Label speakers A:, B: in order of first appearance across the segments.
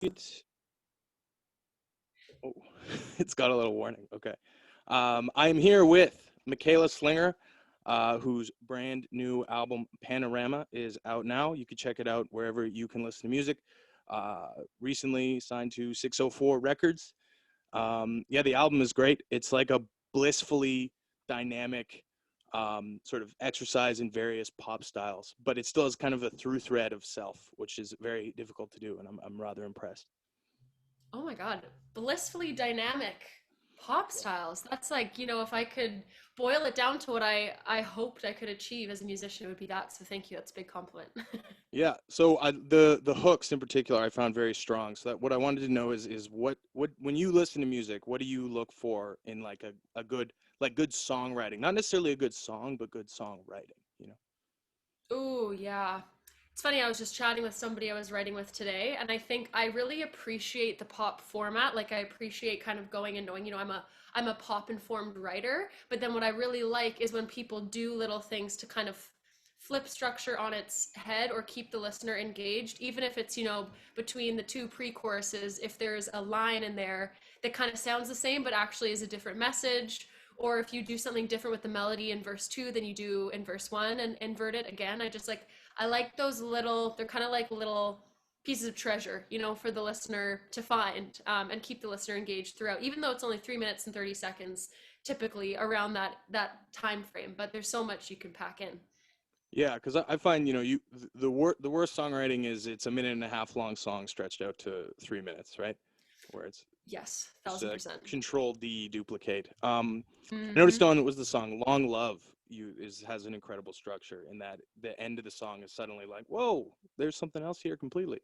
A: It's oh, it's got a little warning. Okay. I'm here with Michaela Slinger, whose brand new album Panorama is out now. You can check it out wherever you can listen to music. Uh, Recently signed to 604 Records. Yeah, the album is great. It's like a blissfully dynamic sort of exercise in various pop styles, but it still has kind of a through thread of self, which is very difficult to do, and I'm rather impressed.
B: Oh my God, blissfully dynamic pop
A: Yeah.
B: styles. That's like, if I could boil it down to what I hoped I could achieve as a musician, it would be that. So thank you. That's a big compliment.
A: Yeah. So the hooks in particular I found very strong. So that what I wanted to know is what when you listen to music, what do you look for in like a good like good songwriting? Not necessarily a good song, but good songwriting, you know?
B: Ooh, yeah. It's funny, I was just chatting with somebody I was writing with today, and I think I really appreciate the pop format. Like I appreciate kind of going and knowing, I'm a pop informed writer, but then what I really like is when people do little things to kind of flip structure on its head or keep the listener engaged, even if it's, between the two pre-choruses, if there's a line in there that kind of sounds the same but actually is a different message, or if you do something different with the melody in verse two than you do in verse one and invert it again. I like those little, they're kind of like little pieces of treasure, for the listener to find, and keep the listener engaged throughout, even though it's only 3 minutes and 30 seconds, typically around that time frame. But there's so much you can pack in.
A: Yeah, because I find the worst songwriting is it's a minute and a half long song stretched out to 3 minutes, right? Where it's
B: Yes,
A: just
B: thousand
A: a
B: percent.
A: control D duplicate. I
B: Mm-hmm.
A: noticed on it was the song "Long Love." Has an incredible structure in that the end of the song is suddenly like, whoa, there's something else here completely.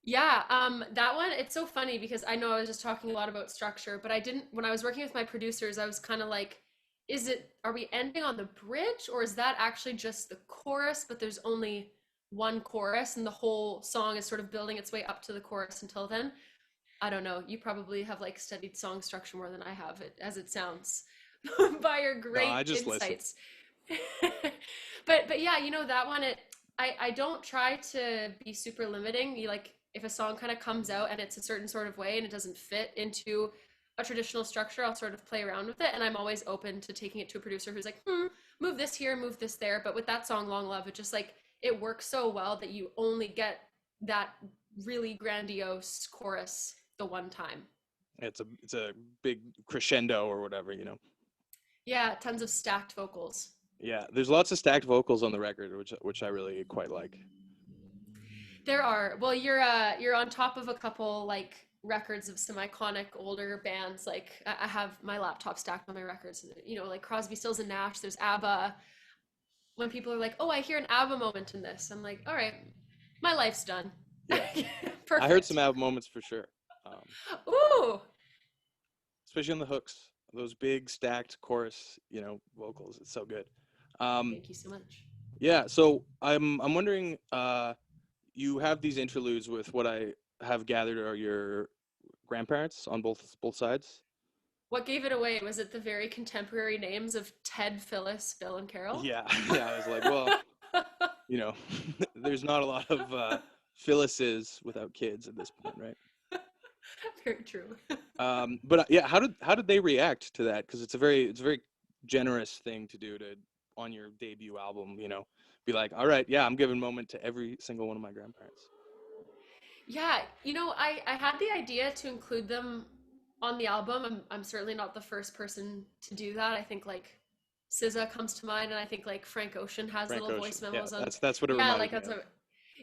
B: Yeah, that one, it's so funny because I know I was just talking a lot about structure, but I didn't, when I was working with my producers, I was kind of like, are we ending on the bridge or is that actually just the chorus, but there's only one chorus and the whole song is sort of building its way up to the chorus until then? I don't know. You probably have like studied song structure more than I have, as it sounds, by your
A: No, I
B: great
A: just listen.
B: insights. But yeah, that one, I don't try to be super limiting. You like, if a song kind of comes out and it's a certain sort of way and it doesn't fit into a traditional structure, I'll sort of play around with it, and I'm always open to taking it to a producer who's like, move this here, move this there. But with that song Long Love, it just like, it works so well that you only get that really grandiose chorus the one time.
A: It's a big crescendo or whatever, you know.
B: Yeah, tons of stacked vocals.
A: Yeah, there's lots of stacked vocals on the record, which I really quite like.
B: There are. Well, you're on top of a couple like records of some iconic older bands. Like I have my laptop stacked on my records. Like Crosby, Stills and Nash. There's ABBA. When people are like, "Oh, I hear an ABBA moment in this," I'm like, "All right, my life's done."
A: Yeah, I heard some
B: Perfect.
A: album moments for sure, um,
B: Ooh,
A: especially on the hooks. Those big stacked chorus, vocals. It's so good. Um,
B: thank you so much.
A: yeah, so I'm wondering, you have these interludes with what I have gathered are your grandparents on both sides.
B: What gave it away? Was it the very contemporary names of Ted, Phyllis, Bill, and Carol?
A: Yeah, yeah. I was like, well, you know, there's not a lot of Phyllises without kids at this point, right?
B: Very true.
A: But yeah, how did they react to that? Because it's a very generous thing to do to on your debut album, be like, all right, yeah, I'm giving moment to every single one of my grandparents.
B: Yeah, I had the idea to include them on the album. I'm certainly not the first person to do that. I think like SZA comes to mind, and I think like Frank Ocean has
A: Frank
B: little
A: Ocean,
B: voice
A: yeah,
B: memos on.
A: that's what it
B: Yeah,
A: reminded
B: like
A: me
B: that's
A: of.
B: a,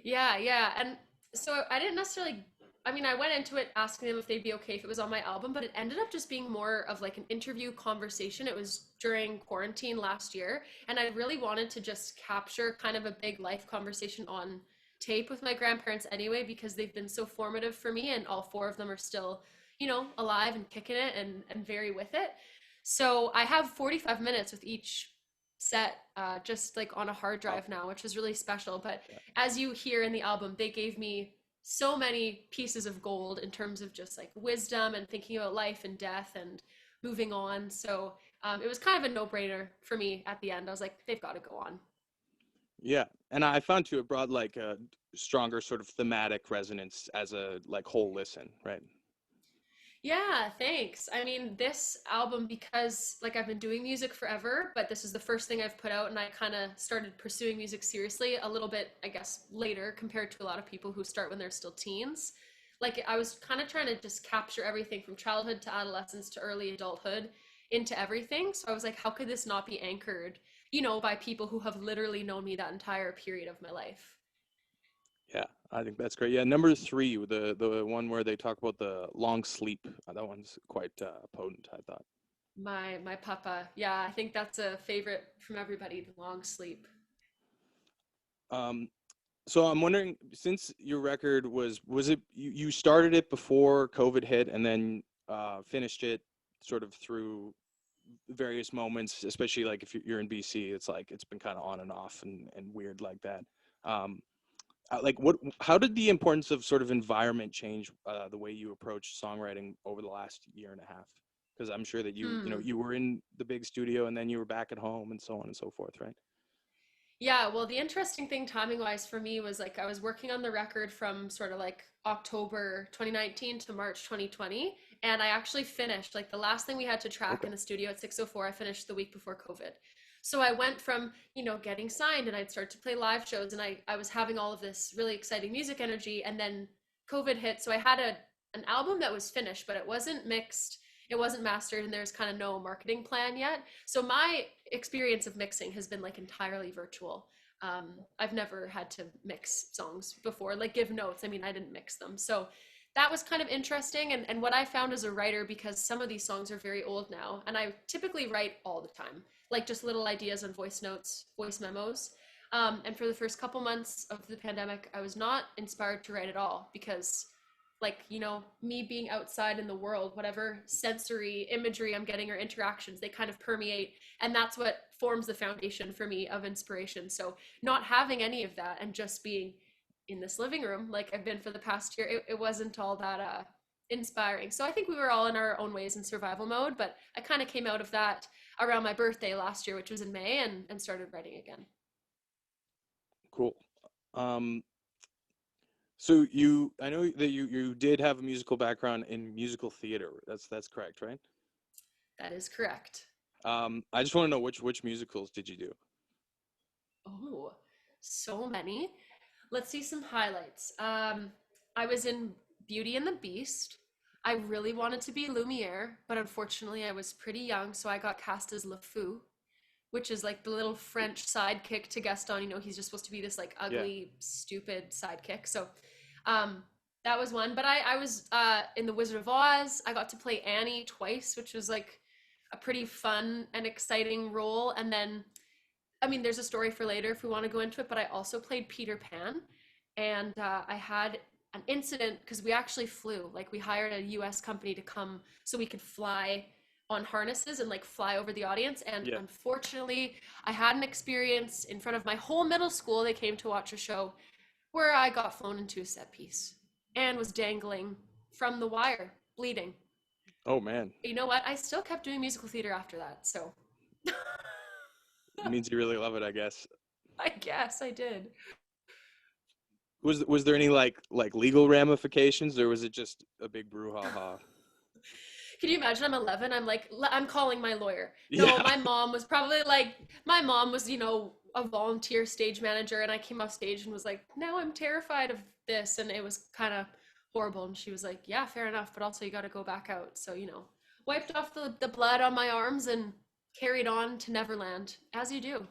B: yeah, yeah. And so I didn't necessarily, I mean, I went into it asking them if they'd be okay if it was on my album, but it ended up just being more of like an interview conversation. It was during quarantine last year, and I really wanted to just capture kind of a big life conversation on tape with my grandparents anyway, because they've been so formative for me, and all four of them are still, alive and kicking it and very with it. So I have 45 minutes with each set, just like on a hard
A: Wow,
B: drive now, which was really special. But
A: yeah,
B: as you hear in the album, they gave me so many pieces of gold in terms of just like wisdom and thinking about life and death and moving on. So it was kind of a no brainer for me at the end. I was like, they've got to go on.
A: Yeah, and I found too it brought like a stronger sort of thematic resonance as a like whole listen, right?
B: Yeah, thanks. I mean, this album, because like I've been doing music forever, but this is the first thing I've put out, and I kind of started pursuing music seriously a little bit, I guess, later compared to a lot of people who start when they're still teens. Like I was kind of trying to just capture everything from childhood to adolescence to early adulthood into everything. So I was like, how could this not be anchored, by people who have literally known me that entire period of my life?
A: Yeah, I think that's great. Yeah, number three, the one where they talk about the long sleep, that one's quite potent, I thought.
B: My papa. Yeah, I think that's a favorite from everybody, the long sleep.
A: Um, so I'm wondering, since your record was it you started it before COVID hit and then finished it sort of through various moments, especially like if you're in BC, it's like it's been kind of on and off and weird like that. Um, like how did the importance of sort of environment change the way you approach songwriting over the last year and a half? Because I'm sure that
B: Hmm.
A: you were in the big studio and then you were back at home and so on and so forth, right?
B: Yeah, well, the interesting thing timing wise for me was like I was working on the record from sort of like October 2019 to March 2020. And I actually finished like the last thing we had to track
A: Okay.
B: in the studio at 6:04, I finished the week before COVID. So I went from, getting signed and I'd start to play live shows and I was having all of this really exciting music energy. And then COVID hit. So I had an album that was finished, but it wasn't mixed, it wasn't mastered, and there's kind of no marketing plan yet. So my experience of mixing has been like entirely virtual. I've never had to mix songs before, like give notes. I mean, I didn't mix them. So that was kind of interesting. And what I found as a writer, because some of these songs are very old now, and I typically write all the time, like just little ideas on voice notes, voice memos. And for the first couple months of the pandemic, I was not inspired to write at all because like me being outside in the world, whatever sensory imagery I'm getting or interactions, they kind of permeate, and that's what forms the foundation for me of inspiration. So not having any of that and just being in this living room like I've been for the past year, it wasn't all that inspiring. So I think we were all in our own ways in survival mode, but I kind of came out of that around my birthday last year, which was in May, and started writing again.
A: Cool. Um, so I know that you did have a musical background in musical theater. That's correct, right?
B: That is correct.
A: I just want to know which musicals did you do?
B: Oh, so many. Let's see some highlights. I was in Beauty and the Beast. I really wanted to be Lumiere, but unfortunately I was pretty young, so I got cast as LeFou, which is like the little French sidekick to Gaston. He's just supposed to be this like
A: Yeah.
B: ugly, stupid sidekick. So um, that was one. But I was in The Wizard of Oz. I got to play Annie twice, which was like a pretty fun and exciting role. And then I mean, there's a story for later if we want to go into it, but I also played Peter Pan. And I had an incident because we actually flew. Like, we hired a US company to come so we could fly on harnesses and like fly over the audience. And
A: Yeah.
B: unfortunately, I had an experience in front of my whole middle school. They came to watch a show where I got flown into a set piece and was dangling from the wire, bleeding.
A: Oh man,
B: But you know what? I still kept doing musical theater after that. So
A: it means you really love it, I guess.
B: I guess I did.
A: Was there any like legal ramifications, or was it just a big brouhaha?
B: Can you imagine? I'm 11. I'm like, I'm calling my lawyer. No,
A: Yeah.
B: my mom was probably like, my mom was, a volunteer stage manager. And I came off stage and was like, now I'm terrified of this. And it was kind of horrible. And she was like, yeah, fair enough. But also, you got to go back out. So, wiped off the blood on my arms and carried on to Neverland, as you do.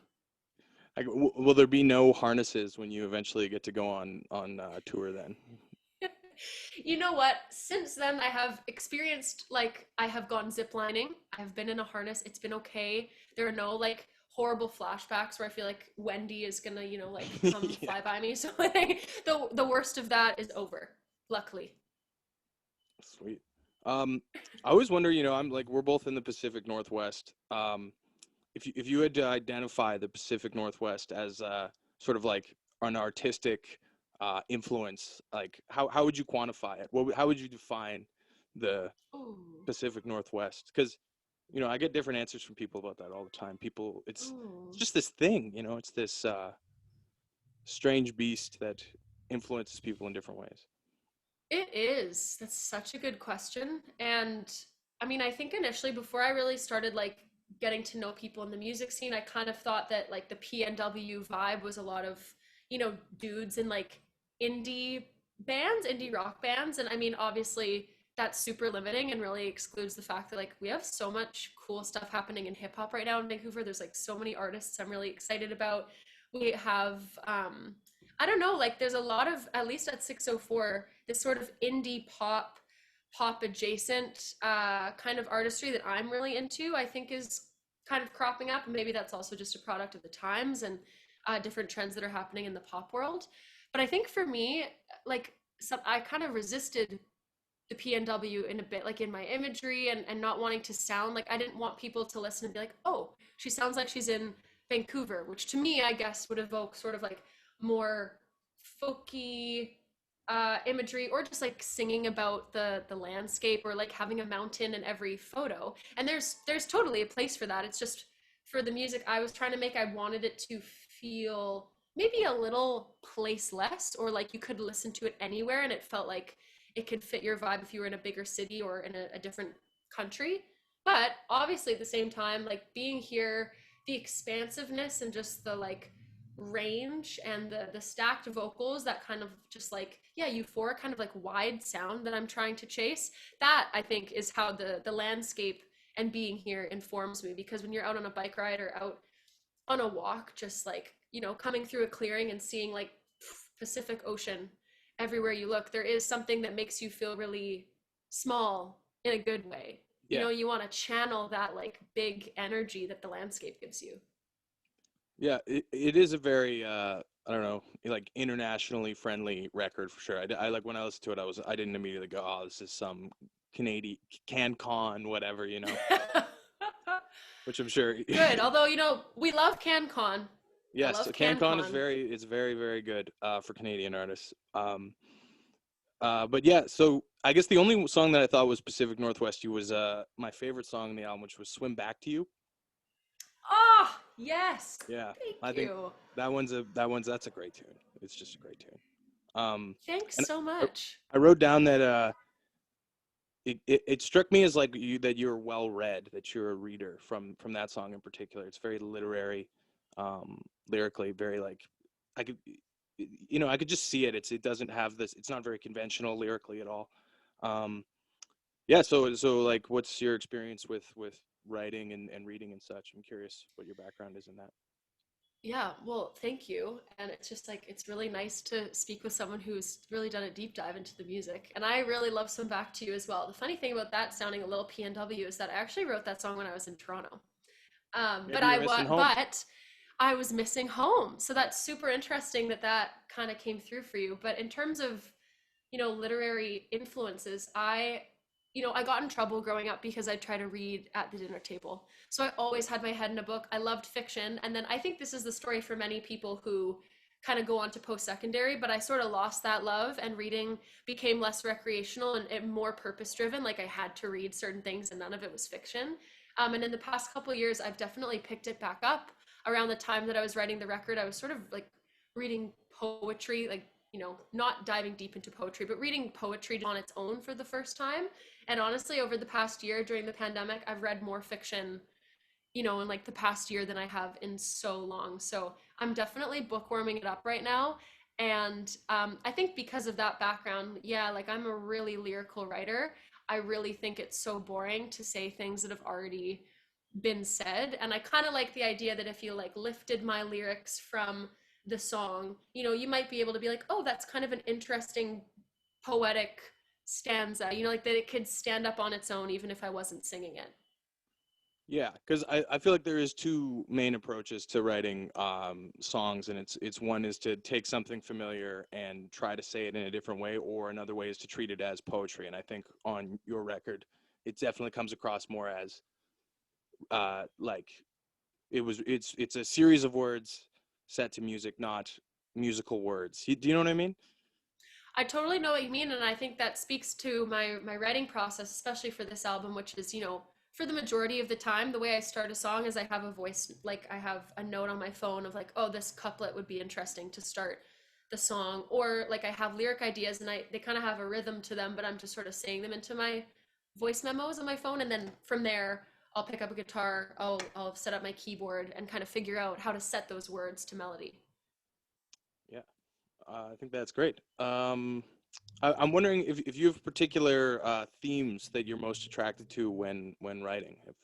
A: Will there be no harnesses when you eventually get to go on tour then?
B: You know what? Since then, I have experienced like I have gone ziplining. I've been in a harness. It's been okay. There are no like horrible flashbacks where I feel like Wendy is gonna, like come
A: Yeah.
B: fly by me. So I think the worst of that is over. Luckily.
A: Sweet. Um, I always wonder, I'm like we're both in the Pacific Northwest. If you had to identify the Pacific Northwest as sort of like an artistic influence, like how would you quantify it? How would you define the
B: Ooh,
A: Pacific Northwest? Because I get different answers from people about that all the time. People, it's
B: ooh.
A: just this thing, it's this. strange beast that influences people in different ways.
B: It is. That's such a good question. And I mean, I think initially before I really started like getting to know people in the music scene, I kind of thought that like the PNW vibe was a lot of, dudes in like indie bands, indie rock bands. And I mean, obviously that's super limiting and really excludes the fact that like we have so much cool stuff happening in hip hop right now in Vancouver. There's like so many artists I'm really excited about. We have I don't know, like there's a lot of, at least at 604, this sort of indie pop adjacent kind of artistry that I'm really into, I think is kind of cropping up. And maybe that's also just a product of the times and different trends that are happening in the pop world. But I think for me, like I kind of resisted the PNW in a bit, like in my imagery and not wanting to sound like, I didn't want people to listen and be like, oh, she sounds like she's in Vancouver, which to me, I guess, would evoke sort of like more folky imagery, or just like singing about the landscape, or like having a mountain in every photo. And there's totally a place for that. It's just for the music I was trying to make, I wanted it to feel maybe a little placeless, or like you could listen to it anywhere and it felt like it could fit your vibe if you were in a bigger city or in a different country. But obviously at the same time, like being here, the expansiveness and just the like range and the stacked vocals, that kind of just like, yeah, euphoric kind of like wide sound that I'm trying to chase, that I think is how the landscape and being here informs me. Because when you're out on a bike ride or out on a walk, just like, coming through a clearing and seeing like Pacific Ocean everywhere you look, there is something that makes you feel really small in a good way.
A: Yeah.
B: You want to channel that like big energy that the landscape gives you.
A: Yeah, it is a very I don't know, like internationally friendly record for sure. I like when I listened to it, I didn't immediately go, oh, this is some Canadian CanCon whatever, which I'm sure.
B: Good. Although, we love CanCon. I
A: Yes,
B: love
A: CanCon
B: CanCon.
A: is very very good for Canadian artists. But yeah, so I guess the only song that I thought was Pacific Northwest you was my favorite song on the album, which was Swim Back to You.
B: Ah, oh, yes.
A: Yeah, I
B: Thank
A: think
B: you.
A: that's a great tune. It's just a great tune. Um,
B: Thanks
A: and
B: so
A: I,
B: much.
A: I wrote down that it struck me as like that you're well read, that you're a reader from that song in particular. It's very literary, lyrically, very like I could I could just see it. It doesn't have this. It's not very conventional lyrically at all. Um, yeah. So like, what's your experience with writing and reading and such? I'm curious what your background is in that.
B: Yeah, well, thank you. And it's just like, it's really nice to speak with someone who's really done a deep dive into the music. And I really love Some Back to You as well. The funny thing about that sounding a little PNW is that I actually wrote that song when I was in Toronto. But
A: Maybe you're missing home.
B: I was missing home. So that's super interesting that that kind of came through for you. But in terms of, literary influences, I got in trouble growing up because I try to read at the dinner table. So I always had my head in a book. I loved fiction. And then I think this is the story for many people who kind of go on to post-secondary, but I sort of lost that love and reading became less recreational and more purpose-driven. Like I had to read certain things and none of it was fiction. And in the past couple of years, I've definitely picked it back up. Around the time that I was writing the record, I was sort of like reading poetry, like, not diving deep into poetry, but reading poetry on its own for the first time. And honestly, over the past year during the pandemic, I've read more fiction, in like the past year than I have in so long. So I'm definitely bookworming it up right now. And I think because of that background, yeah, like I'm a really lyrical writer. I really think it's so boring to say things that have already been said. And I kind of like the idea that if you like lifted my lyrics from the song, you might be able to be like, oh, that's kind of an interesting poetic stanza, like that it could stand up on its own even if I wasn't singing it.
A: Yeah, because I feel like there is two main approaches to writing songs, and it's one is to take something familiar and try to say it in a different way, or another way is to treat it as poetry. And I think on your record, it definitely comes across more as like it's a series of words set to music, not musical words. Do you know what I mean?
B: I totally know what you mean, and I think that speaks to my writing process, especially for this album, which is, for the majority of the time, the way I start a song is I have a voice, like I have a note on my phone of like, oh, this couplet would be interesting to start the song, or like I have lyric ideas and they kind of have a rhythm to them, but I'm just sort of saying them into my voice memos on my phone, and then from there I'll pick up a guitar, I'll set up my keyboard and kind of figure out how to set those words to melody.
A: Yeah, I think that's great. I'm wondering if you have particular themes that you're most attracted to when writing, if,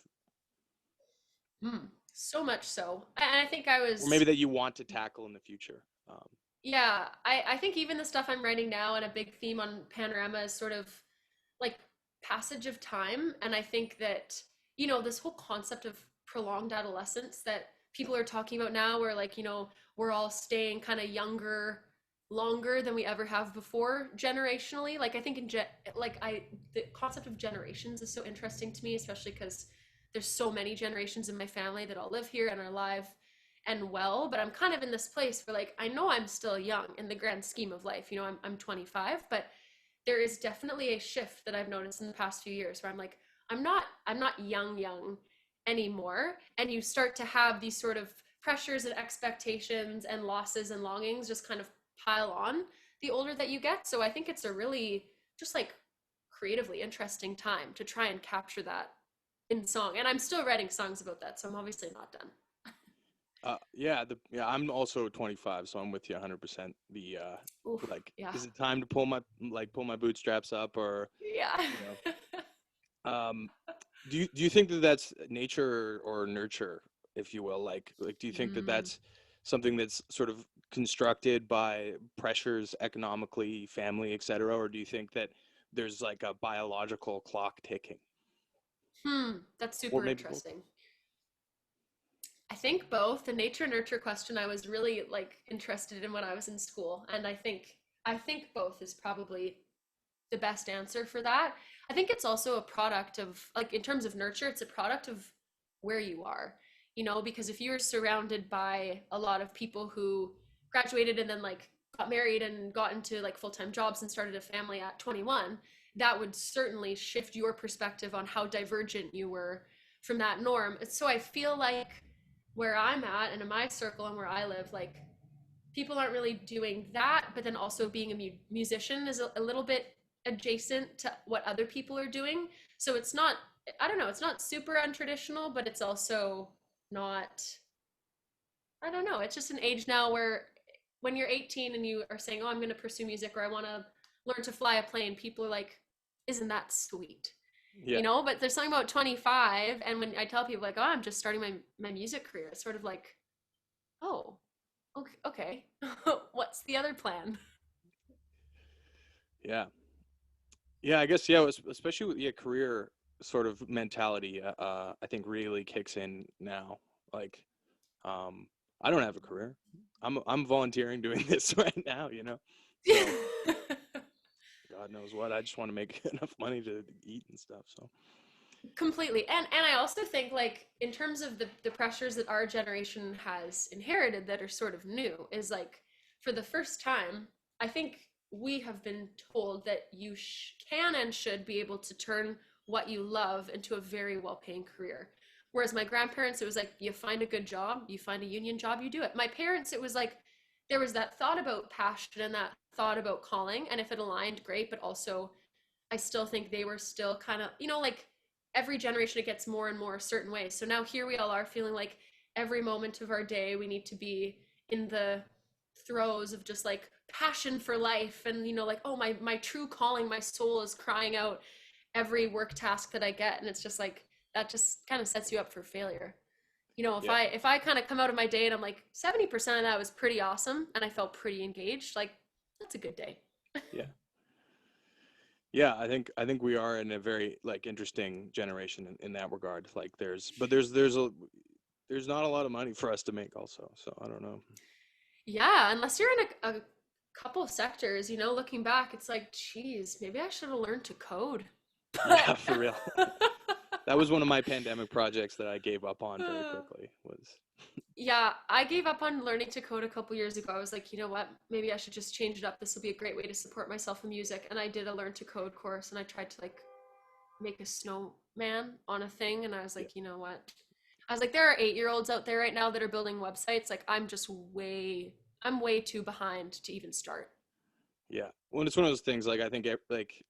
B: So much so, and I think I
A: or maybe
B: was,
A: that you want to tackle in the future.
B: yeah, I think even the stuff I'm writing now, and a big theme on Panorama is sort of like passage of time. And I think that, this whole concept of prolonged adolescence that people are talking about now, where like, we're all staying kind of younger longer than we ever have before generationally. Like I think the concept of generations is so interesting to me, especially because there's so many generations in my family that all live here and are alive and well, but I'm kind of in this place where like I know I'm still young in the grand scheme of life. I'm 25, but there is definitely a shift that I've noticed in the past few years where I'm not young anymore, and you start to have these sort of pressures and expectations and losses and longings just kind of pile on the older that you get. So I think it's a really just like creatively interesting time to try and capture that in song. And I'm still writing songs about that, so I'm obviously not done.
A: Yeah, I'm also 25, so I'm with you 100%.
B: Oof,
A: Like,
B: yeah.
A: is it time to pull my bootstraps up, or
B: Yeah.
A: you um, do you think that that's nature or nurture, if you will? Like, do you think that
B: Mm.
A: that's something that's sort of constructed by pressures economically, family, etc., or do you think that there's like a biological clock ticking,
B: That's
A: or
B: super
A: maybe both?
B: interesting. I think both. The nature nurture question I was really like interested in when I was in school, and I think both is probably the best answer for that. I think it's also a product of, like, in terms of nurture, it's a product of where you are, because if you're surrounded by a lot of people who graduated and then like got married and got into like full-time jobs and started a family at 21, that would certainly shift your perspective on how divergent you were from that norm. So I feel like where I'm at and in my circle and where I live, like people aren't really doing that, but then also being a musician is a little bit adjacent to what other people are doing. So it's not, I don't know, it's not super untraditional, but it's also not, I don't know, it's just an age now where when you're 18 and you are saying, oh, I'm going to pursue music, or I want to learn to fly a plane, people are like, isn't that sweet?
A: Yeah,
B: But there's something about 25, and when I tell people like, oh, I'm just starting my music career, it's sort of like, oh, okay. What's the other plan?
A: yeah. Yeah, I guess yeah, especially with yeah, career sort of mentality. I think really kicks in now. Like, I don't have a career. I'm volunteering doing this right now. So God knows what. I just want to make enough money to eat and stuff. So
B: Completely. And I also think, like, in terms of the pressures that our generation has inherited that are sort of new, is like, for the first time, I think we have been told that you can and should be able to turn what you love into a very well-paying career. Whereas my grandparents, it was like, you find a good job, you find a union job, you do it. My parents, it was like there was that thought about passion and that thought about calling, and if it aligned, great, but also I still think they were still kind of, like every generation it gets more and more a certain way. So now here we all are feeling like every moment of our day we need to be in the throes of just like passion for life, and like, oh, my true calling, my soul is crying out every work task that I get, and it's just like that just kind of sets you up for failure. If
A: yeah,
B: I kind of come out of my day and I'm like 70% of that was pretty awesome and I felt pretty engaged, like that's a good day.
A: yeah, yeah. I think we are in a very like interesting generation in that regard. Like there's not a lot of money for us to make also. So I don't know.
B: Yeah, unless you're in a couple of sectors, looking back, it's like, geez, maybe I should have learned to code.
A: Yeah,
B: But
A: for real. That was one of my pandemic projects that I gave up on very
B: uh,
A: quickly. Was
B: yeah, I gave up on learning to code a couple years ago. I was like, you know what? Maybe I should just change it up. This will be a great way to support myself in music. And I did a learn to code course, and I tried to like make a snowman on a thing, and I was
A: Yeah.
B: like, you know what? I was like, there are 8-year-olds out there right now that are building websites. Like, I'm way too behind to even start.
A: Yeah. Well, it's one of those things like I think like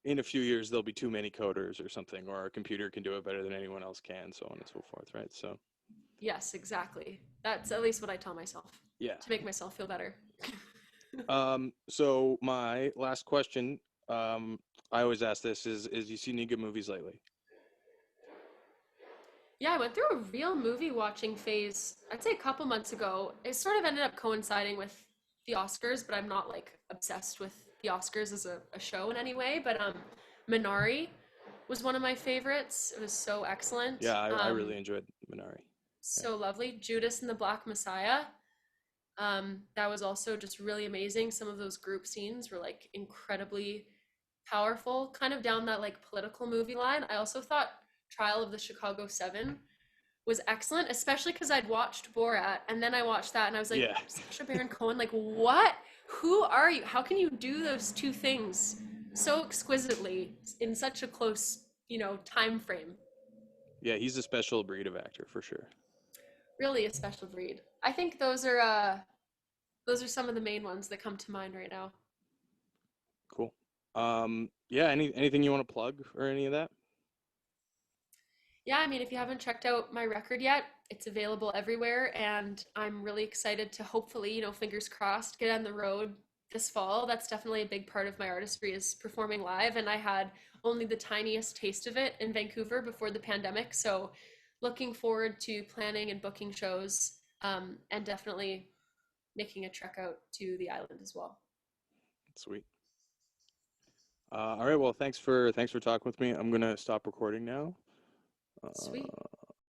A: in a few years there'll be too many coders or something, or our computer can do it better than anyone else can, so on and so forth, right? So
B: Yes, exactly. That's at least what I tell myself
A: yeah.
B: to make myself feel better.
A: So my last question, I always ask this is you seen any good movies lately?
B: Yeah, I went through a real movie watching phase, I'd say a couple months ago. It sort of ended up coinciding with the Oscars, but I'm not like obsessed with the Oscars as a show in any way. But Minari was one of my favorites. It was so excellent.
A: Yeah, I really enjoyed Minari. Yeah.
B: So lovely. Judas and the Black Messiah. That was also just really amazing. Some of those group scenes were like incredibly powerful, kind of down that like political movie line. I also thought Trial of the Chicago Seven was excellent, especially because I'd watched Borat and then I watched that and I was like,
A: Yeah.
B: Sacha Baron Cohen, like what? Who are you? How can you do those two things so exquisitely in such a close, time frame?
A: Yeah, he's a special breed of actor for sure.
B: Really a special breed. I think those are some of the main ones that come to mind right now.
A: Cool. Yeah, anything you want to plug or any of that?
B: Yeah, I mean, if you haven't checked out my record yet, it's available everywhere, and I'm really excited to hopefully, fingers crossed, get on the road this fall. That's definitely a big part of my artistry is performing live, and I had only the tiniest taste of it in Vancouver before the pandemic. So, looking forward to planning and booking shows, and definitely making a trek out to the island as well.
A: Sweet. All right, well, thanks for talking with me. I'm gonna stop recording now. Uh,
B: Sweet.